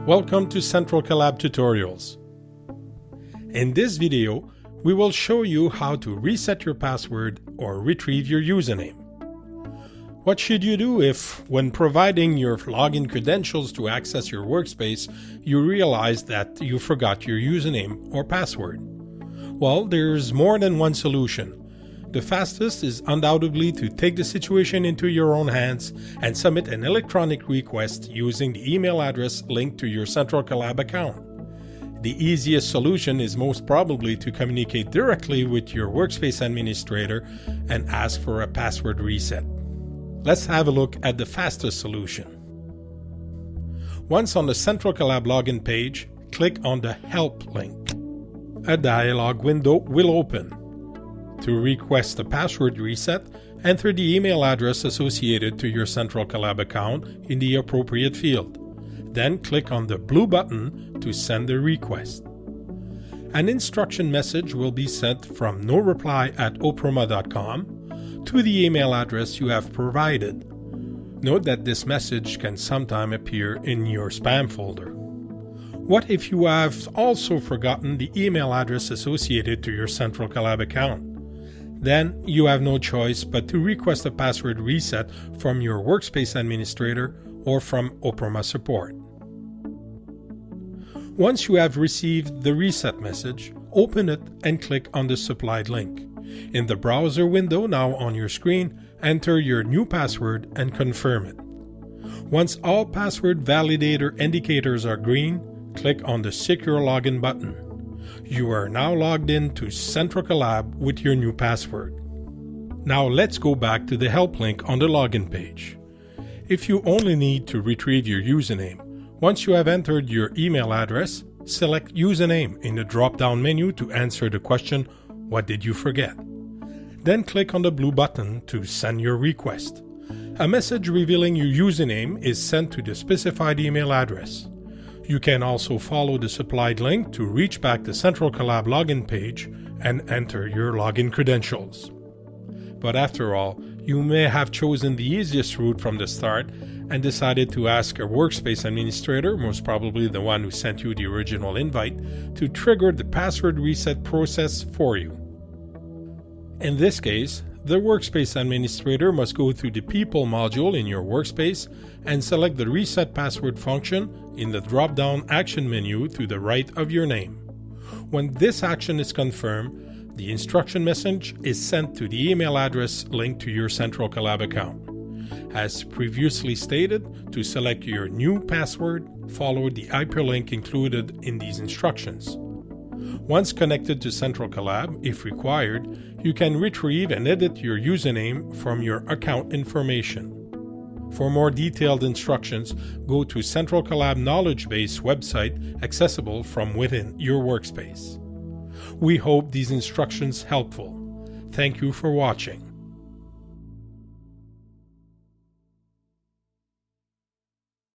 Welcome to CentralCollab Tutorials. In this video, we will show you how to reset your password or retrieve your username. What should you do if, when providing your login credentials to access your workspace, you realize that you forgot your username or password? Well, there's more than one solution. The fastest is undoubtedly to take the situation into your own hands and submit an electronic request using the email address linked to your CentralCollab account. The easiest solution is most probably to communicate directly with your workspace administrator and ask for a password reset. Let's have a look at the fastest solution. Once on the CentralCollab login page, click on the Help link. A dialog window will open. To request a password reset, enter the email address associated to your CentralCollab account in the appropriate field. Then click on the blue button to send the request. An instruction message will be sent from noreply@oproma.com to the email address you have provided. Note that this message can sometimes appear in your spam folder. What if you have also forgotten the email address associated to your CentralCollab account? Then you have no choice but to request a password reset from your workspace administrator or from Oproma support. Once you have received the reset message, open it and click on the supplied link. In the browser window now on your screen, enter your new password and confirm it. Once all password validator indicators are green, click on the Secure Login button. You are now logged in to CentralCollab with your new password. Now let's go back to the Help link on the login page. If you only need to retrieve your username, once you have entered your email address, select Username in the drop-down menu to answer the question, "What did you forget?" Then click on the blue button to send your request. A message revealing your username is sent to the specified email address. You can also follow the supplied link to reach back the CentralCollab login page and enter your login credentials. But after all, you may have chosen the easiest route from the start and decided to ask a workspace administrator, most probably the one who sent you the original invite, to trigger the password reset process for you. In this case, the workspace administrator must go through the People module in your workspace and select the Reset Password function in the drop-down action menu to the right of your name. When this action is confirmed, the instruction message is sent to the email address linked to your CentralCollab account. As previously stated, to select your new password, follow the hyperlink included in these instructions. Once connected to CentralCollab, if required, you can retrieve and edit your username from your account information. For more detailed instructions, go to CentralCollab Knowledge Base website accessible from within your workspace. We hope these instructions helpful. Thank you for watching.